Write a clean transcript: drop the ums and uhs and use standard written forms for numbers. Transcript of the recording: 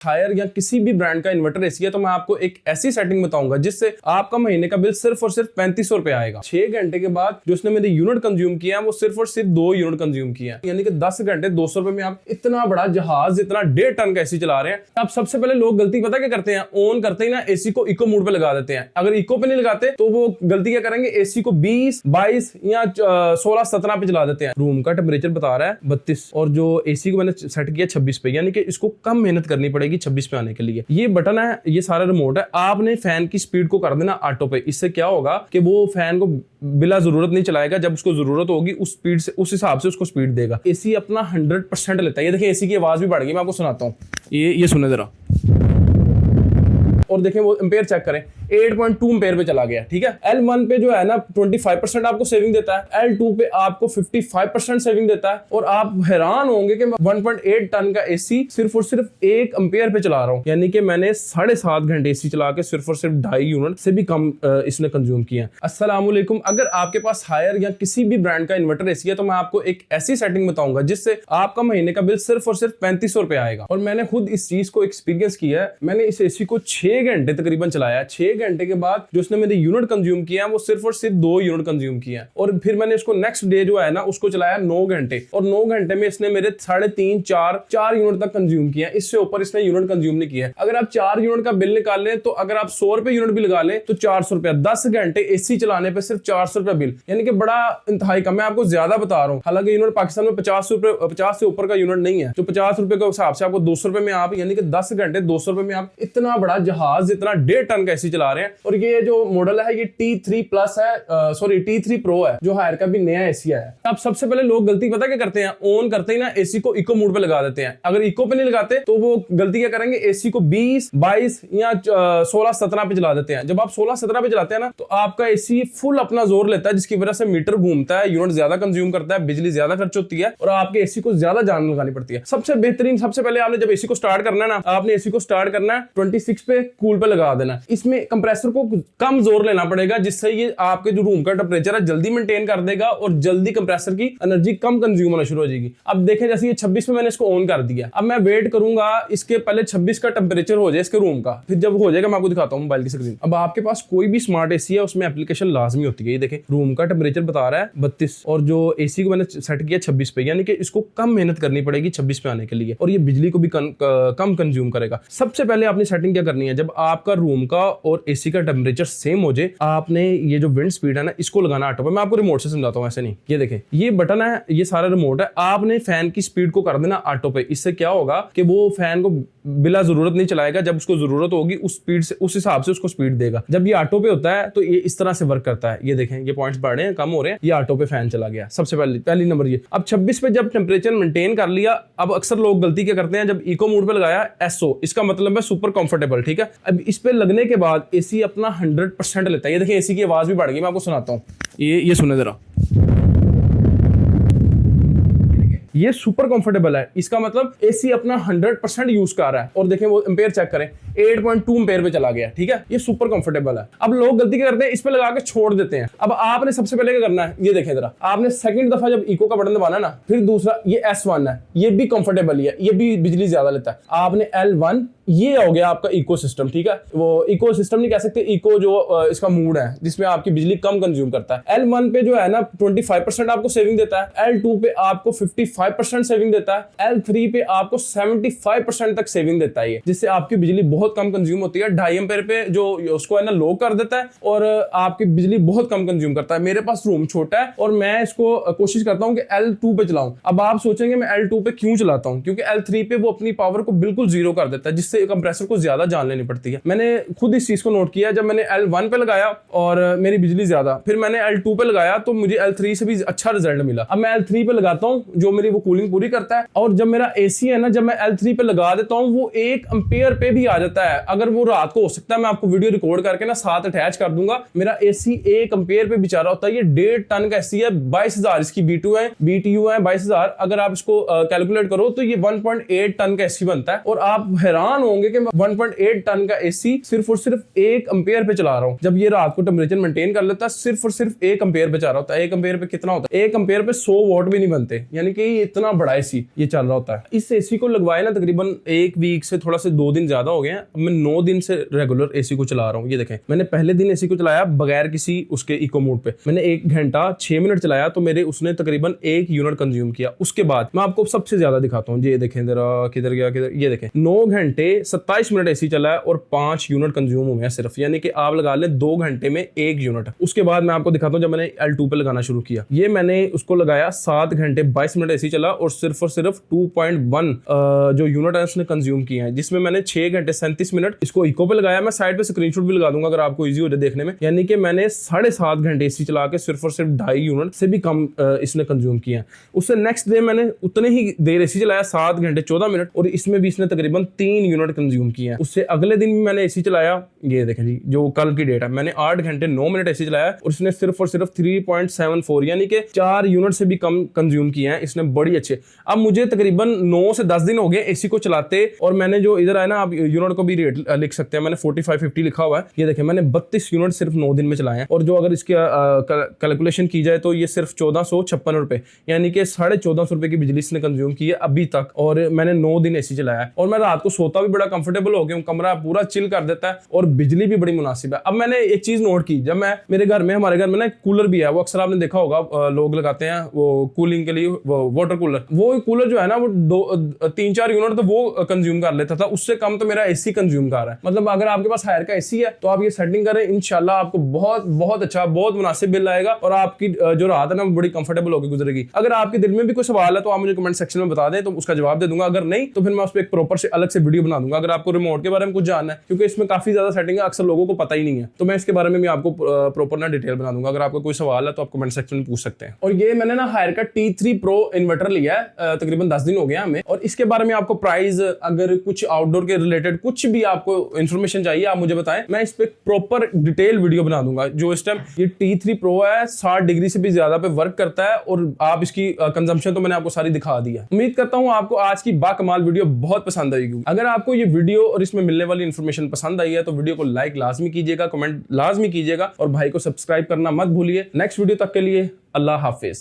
Higher या किसी भी ब्रांड का इन्वर्टर एसी है तो मैं आपको एक ऐसी सेटिंग बताऊंगा जिससे आपका महीने का बिल सिर्फ और सिर्फ 3500 रुपए आएगा। 6 घंटे के बाद जो उसने मेरे यूनिट कंज्यूम किया है वो सिर्फ और सिर्फ 2 यूनिट कंज्यूम किया है, यानी कि 10 घंटे 200 रुपए में आप इतना बड़ा जहाज, इतना 1.5 टन का एसी चला रहे हैं। अब सबसे पहले लोग गलती पता क्या करते हैं, ऑन करते ही ना एसी को इको मोड पे लगा देते हैं। अगर इको पे नहीं लगाते तो वो गलती क्या करेंगे, एसी को 20, 22 या 16, 17 पे चला देते हैं। रूम का टेम्परेचर बता रहा है 32 और जो एसी को मैंने सेट किया 26 पे, यानी कि इसको कम मेहनत करनी पड़ेगी 26 पे आने के लिए। ये बटन है, ये सारा रिमोट है, आपने फैन की स्पीड को कर देना ऑटो पे। इससे क्या होगा कि वो फैन को बिला जरूरत नहीं चलाएगा, जब उसको जरूरत होगी उस स्पीड से, उस हिसाब से उसको स्पीड देगा। एसी अपना 100% लेता है। ये देखिए एसी की आवाज भी बढ़ गई, मैं आपको सुनाता हूँ। ये सुने जरा, और देखें वो एम्पेयर चेक करें, 8.2 एम्पेयर पे चला गया। ठीक है, L1 पे जो है ना 25% आपको सेविंग देता है, L2 पे आपको 55% सेविंग देता है। और आप हैरान होंगे कि मैं 1.8 टन का एसी सिर्फ और सिर्फ 1 एम्पेयर पे चला रहा हूं, यानी कि मैंने 7.5 घंटे एसी चला के सिर्फ और सिर्फ 2.5 यूनिट से भी कम इसने कंज्यूम किया। अस्सलाम वालेकुम। अगर आपके पास हायर या किसी भी ब्रांड का इन्वर्टर एसी है तो मैं आपको एक ऐसी सेटिंग बताऊंगा जिससे आपका महीने का बिल सिर्फ और सिर्फ 3500 रुपए आएगा। और मैंने खुद इस चीज को एक्सपीरियंस किया है। मैंने इस एसी को 6 घंटे तकरीबन चलाया। 6 घंटे के बाद जो उसने मेरे यूनिट कंज्यूम किया वो सिर्फ और सिर्फ 2 यूनिट कंज्यूम किया। और फिर मैंने इसको नेक्स्ट डे जो है ना उसको चलाया 9 घंटे, और 9 घंटे में इसने मेरे 3.5, 4 यूनिट तक कंज्यूम किया। इससे ऊपर इसने यूनिट कंज्यूम नहीं किया। अगर आप 4 यूनिट का बिल निकाल लें तो अगर आप 100 रुपए यूनिट भी लगा लें तो 400 रुपया, 10 घंटे एसी चलाने पे सिर्फ 400 रुपया बिल, यानी कि बड़ा इंतहाई कम। मैं आपको ज्यादा बता रहा हूँ, हालांकि यूनिट पाकिस्तान में 50 से ऊपर का यूनिट नहीं है। तो 50 रुपए के हिसाब से आपको 200 रुपए में आप, यानी कि 10 घंटे 200 रुपए में आप इतना बड़ा जहाज, इतना 1.5 टन का एसी चला रहे हैं। और ये जो मॉडल है ये T3 प्लस है, सॉरी T3 प्रो है, जो हायर का भी नया एसी है। अब सबसे पहले लोग गलती पता क्या करते हैं, ऑन करते ही ना एसी को इको मोड पे लगा देते हैं। अगर इको पे नहीं लगाते तो वो गलती क्या करेंगे, एसी को 20, 22 या 16, 17 पे चला देते हैं। जब आप 16, 17 पे चलाते हैं ना तो आपका एसी फुल अपना जोर लेता है, जिसकी वजह से मीटर घूमता है, यूनिट ज्यादा कंज्यूम करता है, बिजली ज्यादा खर्च होती है और आपके एसी को ज्यादा जान लगानी पड़ती है। सबसे बेहतरीन, सबसे पहले आपने जब एसी को स्टार्ट करना है ना, आपने एसी को स्टार्ट करना है 26 पे कूल पे लगा देना। इसमें कंप्रेसर को कम जोर लेना पड़ेगा, जिससे ये आपके जो रूम का टेम्परेचर है जल्दी मेंटेन कर देगा और जल्दी कंप्रेसर की एनर्जी कम कंज्यूम होना शुरू हो जाएगी। अब देखें जैसे ये 26 में मैंने इसको ऑन कर दिया। अब मैं वेट करूंगा इसके पहले 26 का टेम्परेचर हो जाए इसके रूम का, फिर जब हो जाएगा मैं आपको दिखाता हूं मोबाइल की स्क्रीन। अब आपके पास कोई भी स्मार्ट एसी है उसमें एप्लीकेशन लाजमी होती है। ये देखें रूम का टेम्परेचर बता रहा है 32 और जो एसी को मैंने सेट किया 26 पे, यानी कि इसको कम मेहनत करनी पड़ेगी 26 पे आने के लिए, और ये बिजली को भी कम कंज्यूम करेगा। सबसे पहले आपने सेटिंग क्या करनी है, जब आपका रूम का और एसी का टेम्परेचर सेम हो जाए, आपने ये जो विंड स्पीड है ना इसको लगाना ऑटो पे। मैं आपको रिमोट से समझाता हूँ, ऐसे नहीं। ये देखें ये बटन है, ये सारा रिमोट है, आपने फैन की स्पीड को कर देना ऑटो पे। इससे क्या होगा कि वो फैन को बिला जरूरत नहीं चलाएगा, जब उसको जरूरत होगी उस स्पीड से, उस हिसाब से उसको स्पीड देगा। जब ये ऑटो पे होता है तो ये इस तरह से वर्क करता है। ये देखें ये पॉइंट्स बढ़ रहे हैं, कम हो रहे हैं, ये ऑटो पे फैन चला गया। सबसे पहली नंबर ये। अब 26 पे जब टेम्परेचर मेंटेन कर लिया, अब अक्सर लोग गलती क्या करते हैं, जब इको मोड पे लगाया SO, इसका मतलब है सुपर कंफर्टेबल। ठीक है, अब इस पे लगने के बाद एसी अपना 100% लेता है। ये देखिए एसी की आवाज भी बढ़ गई, मैं आपको सुनाता हूँ। ये सुने जरा, ये सुपर कंफर्टेबल है। इसका मतलब एसी अपना 100% यूज कर रहा है। और देखें वो एम्पेयर चेक करें, 8.2 एम्पेयर पे चला गया। ठीक है, ये सुपर कंफर्टेबल है। अब लोग गलती क्या करते हैं, इस पे लगा के छोड़ देते हैं। अब आपने सबसे पहले क्या करना है, ये देखें जरा, आपने सेकंड दफा जब इको का बटन दबाना ना, फिर दूसरा ये S1 है, ये भी कंफर्टेबल है, ये भी बिजली ज्यादा लेता है। आपने L1, ये हो गया आपका इको सिस्टम। ठीक है, वो इको सिस्टम नहीं कह सकते, इको जो इसका मूड है जिसमें आपकी बिजली कम कंज्यूम करता है। L1 पे जो है ना 25% आपको सेविंग देता है, L2 पे आपको 55% सेविंग देता है, L3 पे आपको 75% तक सेविंग देता है, जिससे आपकी बिजली बहुत कम कंज्यूम होती है। 2.5 एम्पेयर पे जो उसको है ना लो कर देता है और आपकी बिजली बहुत कम कंज्यूम करता है। मेरे पास रूम छोटा है और मैं इसको कोशिश करता हूँ कि L2 पे चलाऊं। अब आप सोचेंगे मैं L2 पे क्यों चलाता हूँ, क्योंकि L3 पे वो अपनी पावर को बिल्कुल जीरो कर देता है, जिससे कंप्रेसर को ज्यादा जान लेनी पड़ती है। मैंने खुद इस चीज को नोट किया। जब मैंने L1 पे लगाया और मेरी बिजली ज्यादा, फिर मैंने L2 पे लगाया तो मुझे L3 से भी अच्छा रिजल्ट मिला। अब मैं L3 पे लगाता हूँ, जो मेरी वो कूलिंग पूरी करता है। और जब मेरा एसी है ना, जब मैं L3 पे लगा देता हूँ वो 1 एम्पेयर पे भी आ जाता है। अगर वो रात को हो सकता है, मैं आपको वीडियो रिकॉर्ड करके ना साथ अटैच कर दूंगा। मेरा एसी 1 एम्पेयर पे बेचारा होता है। ये 1.5 टन का एसी है, 22,000 इसकी BTU है 22,000। अगर आप इसको कैलकुलेट करो तो ये 1.8 टन का एसी बनता है। और आप हैरान हैरान होंगे कि मैं 1.8 टन का एसी सिर्फ और सिर्फ 1 एम्पेयर पे चला रहा हूँ। जब ये रात को टेम्परेचर मेंटेन कर लेता है सिर्फ और सिर्फ 1 एम्पेयर पे चल रहा होता है। 1 एम्पेयर पे कितना होता है? 1 एम्पेयर पे 100 वॉट भी नहीं बनते, यानी कि इतना बड़ा एसी ये चल रहा होता है। इस एसी को लगवाए ना तकरीबन 1 वीक से थोड़ा से 2 दिन ज्यादा हो गए हैं। मैं 9 दिन से रेगुलर एसी को चला रहा हूँ। ये देखें, मैंने पहले दिन एसी को चलाया बगैर किसी उसके इको मोड पे, मैंने 1 घंटा 6 मिनट चलाया तो मेरे उसने तकरीबन 1 यूनिट कंज्यूम किया। उसके बाद मैं आपको सबसे ज्यादा दिखाता हूँ। ये देखें जरा, किधर गया किधर, ये देखें 9 घंटे 27 मिनट एसी चला है और 5 यूनिट कंज्यूम हुए हैं सिर्फ, यानी कि आप लगा लें 2 घंटे में 1 यूनिट। उसके बाद मैं आपको दिखाता हूँ जब मैंने L2 पे लगाना शुरू किया, ये मैंने उसको लगाया 7 घंटे 22 मिनट एसी चला और सिर्फ 2.1 जो यूनिट है उसने कंज्यूम किए हैं, जिसमें मैंने 6 घंटे 37 मिनट इसको इको पे लगाया। मैं साइड पे स्क्रीनशॉट भी लगा दूंगा अगर आपको इजी हो जाए देखने में। यानी कि मैंने 7.5 घंटे एसी चला के सिर्फ और सिर्फ 2.5 यूनिट से भी कम इसने कंज्यूम किया है। उससे नेक्स्ट डे मैंने उतने ही देर एसी चलाया 7 घंटे 14 मिनट और इसमें भी इसने तकरीबन 3 यूनिट कंज्यूम किया है। उससे अगले दिन भी मैंने एसी चलाया, ये देखें जी जो कल की डेट है, मैंने 8 घंटे 9 मिनट एसी चलाया और इसने सिर्फ और सिर्फ 3.74 यानी कि 4 यूनिट से भी कम कंज्यूम किए हैं इसने, बड़ी अच्छे। अब मुझे तकरीबन 9 से 10 दिन हो गए एसी को चलाते और मैंने जो इधर है ना, आप यूनिट को भी रेट लिख सकते हैं, मैंने 4550 लिखा हुआ है। ये देखें मैंने 32 यूनिट सिर्फ 9 दिन में चलाए हैं और जो अगर इसकी कैलकुलेशन की जाए तो ये सिर्फ 1456 रुपए यानी कि 1450 रुपए की बिजली इसने कंज्यूम की है अभी तक। और मैंने 9 दिन एसी चलाया है और मैं रात को सोता भी बड़ा कंफर्टेबल हो गया हूँ, कमरा पूरा चिल कर देता है और बिजली भी बड़ी मुनासिब है। अब मैंने एक चीज नोट की, जब मैं मेरे घर में, हमारे घर में ना कूलर भी है, वो अक्सर आपने देखा होगा लोग लगाते हैं वो कूलिंग के लिए, वो वाटर कूलर। वो कूलर जो है ना वो 3-4 यूनिट तो वो कंज्यूम कर लेता था, उससे कम तो मेरा एसी कंज्यूम कर रहा है। मतलब अगर आपके पास हायर का एसी है तो आप ये सेटिंग करें, इंशाल्लाह आपको बहुत बहुत अच्छा, बहुत मुनासिब बिल आएगा और आपकी जो रात है ना वो बड़ी कंफर्टेबल होकर गुजरेगी। अगर आपके दिल में भी कोई सवाल है तो आप मुझे कमेंट सेक्शन में बता दें तो उसका जवाब दे दूंगा, अगर नहीं तो फिर मैं उस पर एक प्रॉपर से अलग से वीडियो बना दूंगा। अगर आपको रिमोट के बारे में कुछ जानना है, क्योंकि इसमें काफी ज्यादा सेटिंग है, अक्सर लोगों को पता ही नहीं है, तो मैं इसके बारे में भी आपको प्रॉपर ना डिटेल बना दूंगा। अगर आपको कोई सवाल है तो आप कमेंट सेक्शन में पूछ सकते हैं। और ये मैंने ना हायर का T3 Pro इन्वर्टर लिया है, तकरीबन 10 दिन हो गया हमें, और इसके बारे में आपको प्राइस, अगर कुछ आउटडोर के रिलेटेड कुछ भी आपको इन्फॉर्मेशन चाहिए आप मुझे बताएं, मैं इस पे प्रॉपर डिटेल वीडियो बना दूंगा। जो इस टाइम ये T3 Pro है 60 डिग्री से भी ज्यादा पे वर्क करता है और आप इसकी कंजम्पशन तो मैंने आपको सारी दिखा दी है। उम्मीद करता हूं आपको आज की बाकमाल वीडियो बहुत पसंद आएगी। अगर आपको ये वीडियो और इसमें मिलने वाली इन्फॉर्मेशन पसंद आई है तो वीडियो को लाइक लाजमी कीजिएगा, कमेंट लाजमी कीजिएगा और भाई को सब्सक्राइब करना मत भूलिए। नेक्स्ट वीडियो तक के लिए अल्लाह हाफिज।